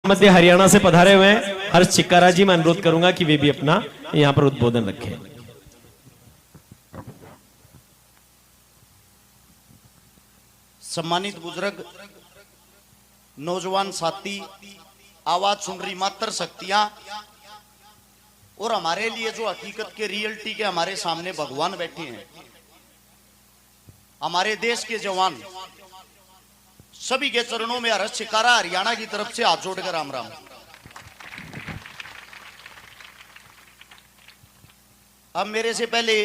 मध्य हरियाणा से पधारे हुए हैं हर्ष चिक्कारा जी, मैं अनुरोध करूंगा कि वे भी अपना यहां पर उद्बोधन रखें। सम्मानित बुजुर्ग, नौजवान साथी, आवाज सुन रही मात्र शक्तियां और हमारे लिए जो हकीकत के रियलिटी के हमारे सामने भगवान बैठे हैं, हमारे देश के जवान, सभी के चरणों में हर्ष चिक्कारा हरियाणा की तरफ से हाथ जोड़कर राम राम। अब मेरे से पहले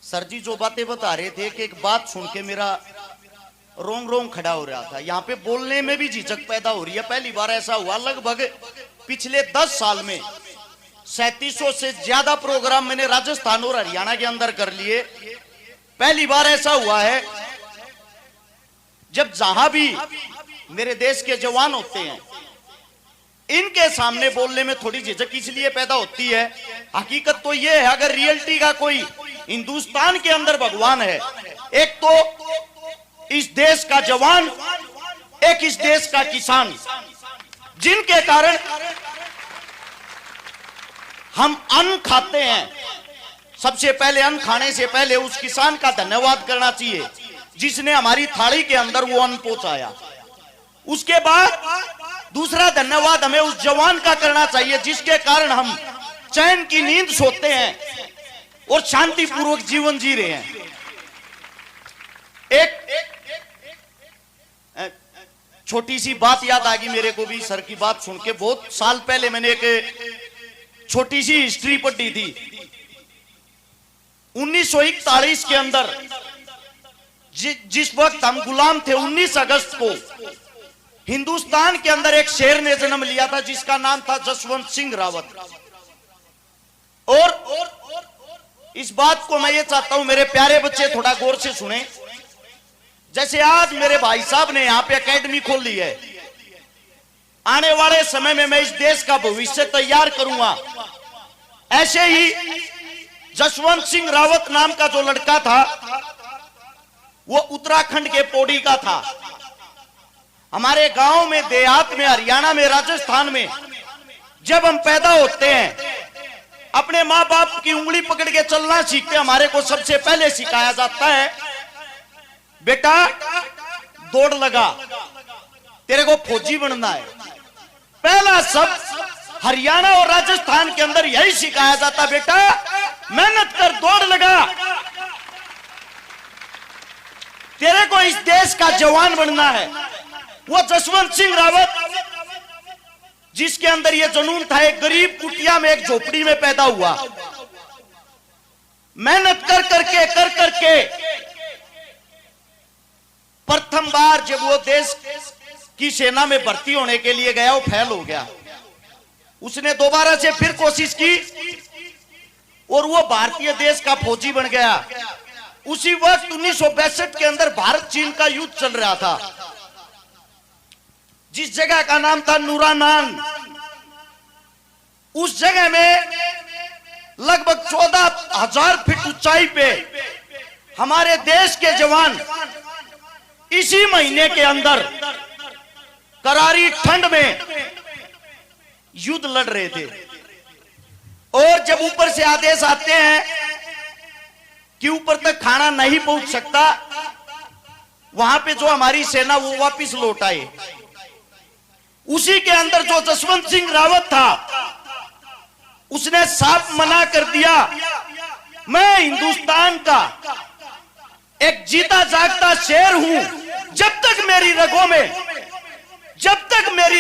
सर जी जो बातें बता रहे थे कि एक बात सुन के मेरा रोंग रोंग खड़ा हो रहा था। यहाँ पे बोलने में भी झिझक पैदा हो रही है। पहली बार ऐसा हुआ, लगभग पिछले 10 साल में 3700 से ज्यादा प्रोग्राम मैंने राजस्थान और हरियाणा के अंदर कर लिए। पहली बार ऐसा हुआ है जब जहां भी मेरे देश के जवान होते हैं, इनके सामने बोलने में थोड़ी झिझक इसलिए पैदा होती है। हकीकत तो यह है, अगर रियलिटी का कोई हिंदुस्तान के अंदर भगवान है, एक तो इस देश का जवान, एक इस देश का किसान, जिनके कारण हम अन्न खाते हैं। सबसे पहले अन्न खाने से पहले उस किसान का धन्यवाद करना चाहिए जिसने हमारी थाली के अंदर वो अन्न पहुंचाया। उसके बाद दूसरा धन्यवाद हमें उस जवान का करना चाहिए जिसके कारण हम चैन की नींद सोते हैं और शांतिपूर्वक जीवन जी रहे हैं। एक छोटी सी बात याद आ गई मेरे को भी सर की बात सुन के। बहुत साल पहले मैंने एक छोटी सी हिस्ट्री पढ़ी थी। 1941 के अंदर जिस वक्त हम गुलाम थे, 19 अगस्त को हिंदुस्तान के अंदर एक शेर ने जन्म लिया था जिसका नाम था जसवंत सिंह रावत। और इस बात को मैं ये चाहता हूं मेरे प्यारे बच्चे थोड़ा गौर से सुने। जैसे आज मेरे भाई साहब ने यहां पे एकेडमी खोल ली है, आने वाले समय में मैं इस देश का भविष्य तैयार करूंगा। ऐसे ही जसवंत सिंह रावत नाम का जो लड़का था, वो उत्तराखंड के पौड़ी का था। हमारे गांव में, देहात में, हरियाणा में, राजस्थान में जब हम पैदा होते हैं, अपने माँ बाप की उंगली पकड़ के चलना सीखते हैं। हमारे को सबसे पहले सिखाया जाता है, बेटा दौड़ लगा, तेरे को फौजी बनना है। पहला शब्द हरियाणा और राजस्थान के अंदर यही सिखाया जाता, बेटा मेहनत कर, दौड़ लगा, तेरे को इस देश का जवान बनना है। वो जसवंत सिंह रावत जिसके अंदर ये जुनून था, एक गरीब कुटिया में, एक झोपड़ी में पैदा हुआ। मेहनत कर करके प्रथम बार जब वो देश की सेना में भर्ती होने के लिए गया, वो फेल हो गया। उसने दोबारा से फिर कोशिश की और वो भारतीय देश का फौजी बन गया। उसी वक्त 1962 के अंदर भारत चीन का युद्ध चल रहा था। जिस जगह का नाम था नूरानांग, उस जगह में लगभग 14,000 फीट ऊंचाई पे हमारे देश के जवान इसी महीने के अंदर करारी ठंड में युद्ध लड़ रहे थे। और जब ऊपर से आदेश आते हैं कि ऊपर तक खाना नहीं पहुंच सकता, वहां पे जो हमारी सेना वो वापस लौट आए। उसी के अंदर जो जसवंत सिंह रावत था, उसने साफ मना कर दिया, मैं हिंदुस्तान का एक जीता जागता शेर हूं। जब तक मेरी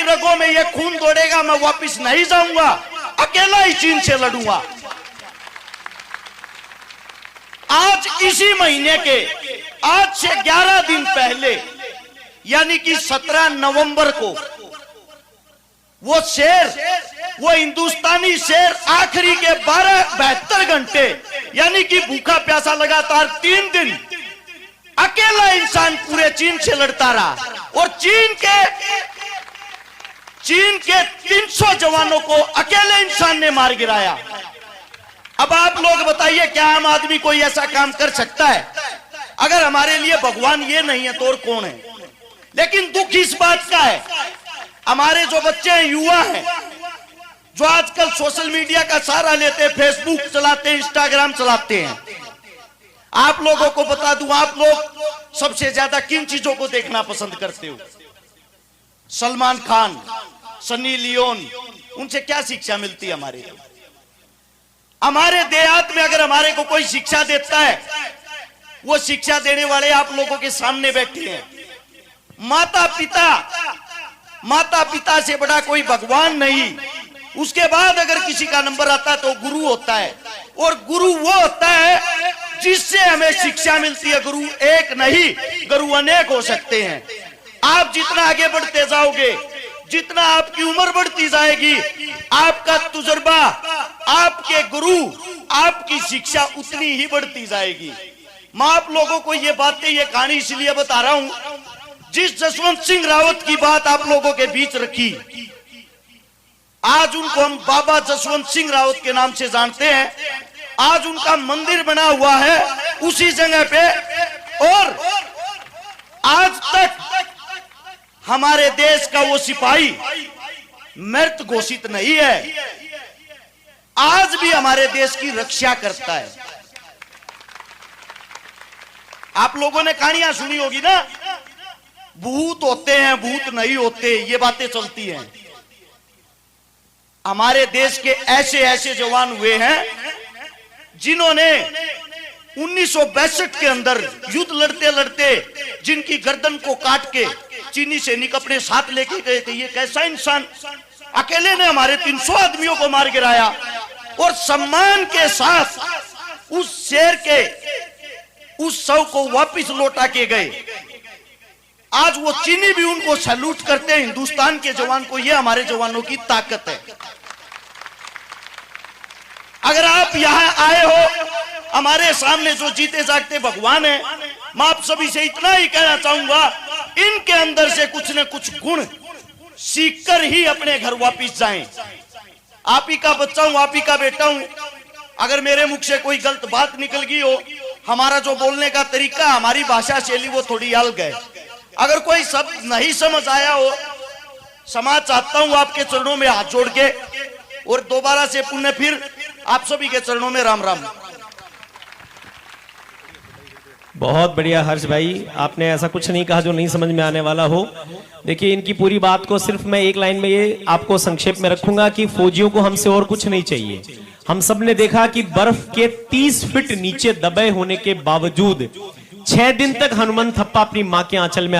रगों में ये खून दौड़ेगा, मैं वापस नहीं जाऊंगा, अकेला ही चीन से लड़ूंगा। आज इसी महीने के, आज से 11 दिन पहले, यानी कि 17 नवंबर को, वो शेर, वो हिंदुस्तानी शेर आखिरी के 72 घंटे, यानी कि भूखा प्यासा लगातार 3 दिन अकेला इंसान पूरे चीन से लड़ता रहा और चीन के 300 जवानों को अकेले इंसान ने मार गिराया। अब आप लोग बताइए, क्या आम आदमी कोई ऐसा काम कर सकता है? अगर हमारे लिए भगवान ये नहीं है तो और कौन है? लेकिन दुख इस बात का है हमारे जो बच्चे हैं, युवा हैं, जो आजकल सोशल मीडिया का सहारा लेते हैं, फेसबुक चलाते हैं, इंस्टाग्राम चलाते हैं, आप लोगों को बता दूं, आप लोग सबसे ज्यादा किन चीजों को देखना पसंद करते हो? सलमान खान, सनी लियोन, उनसे क्या शिक्षा मिलती है? हमारे देहात में अगर हमारे को कोई शिक्षा देता है, वो शिक्षा देने वाले आप लोगों के सामने बैठे हैं। माता पिता से बड़ा कोई भगवान नहीं। उसके बाद अगर किसी का नंबर आता है तो गुरु होता है, और गुरु वो होता है जिससे हमें शिक्षा मिलती है। गुरु एक नहीं, गुरु अनेक हो सकते हैं। आप जितना आगे बढ़ते जाओगे, जितना आपकी उम्र बढ़ती जाएगी, आपका तजुर्बा, आपके गुरु, आपकी शिक्षा उतनी ही बढ़ती जाएगी। मैं आप लोगों को ये बातें, ये कहानी इसलिए बता रहा हूं, जिस जसवंत सिंह रावत की बात आप लोगों के बीच रखी, आज उनको हम बाबा जसवंत सिंह रावत के नाम से जानते हैं। आज उनका मंदिर बना हुआ है उसी जगह पे, और आज तक हमारे देश का वो सिपाही मृत घोषित नहीं है, आज भी हमारे देश की रक्षा करता है। आप लोगों ने कहानियां सुनी होगी ना, भूत होते हैं, भूत नहीं होते, ये बातें चलती हैं। हमारे देश के ऐसे ऐसे जवान हुए हैं जिन्होंने 1962 के अंदर युद्ध लड़ते लड़ते जिनकी गर्दन को काट के चीनी सैनिक अपने साथ लेके गए थे। ये कैसा इंसान, अकेले ने हमारे 300 आदमियों को मार गिराया, और सम्मान के साथ उस शेर के उस शव को वापस लौटा के गए। आज वो चीनी भी उनको सैल्यूट करते हैं, हिंदुस्तान के जवान को। ये हमारे जवानों की ताकत है। अगर आप यहां आए हो, हमारे सामने जो जीते जागते भगवान है, मैं आप सभी से इतना ही कहना चाहूंगा, इनके अंदर से कुछ न कुछ गुण सीखकर ही अपने घर वापिस जाएं। आप ही का बच्चा हूं, आप ही का बेटा हूं। अगर मेरे मुख से कोई गलत बात निकल गई हो, हमारा जो बोलने का तरीका, हमारी भाषा शैली वो थोड़ी अलग है। अगर कोई शब्द नहीं समझ आया हो, क्षमा चाहता हूं आपके चरणों में हाथ जोड़ के, और दोबारा से पुनः फिर आप सभी के चरणों में राम राम। बहुत बढ़िया हर्ष भाई, आपने ऐसा कुछ नहीं कहा जो नहीं समझ में आने वाला हो। देखिए, इनकी पूरी बात को सिर्फ मैं एक लाइन में ये आपको संक्षेप में रखूंगा कि फौजियों को हमसे और कुछ नहीं चाहिए। हम सब ने देखा कि बर्फ के 30 फीट नीचे दबे होने के बावजूद 6 दिन तक हनुमान थप्पा अपनी मां के आंचल में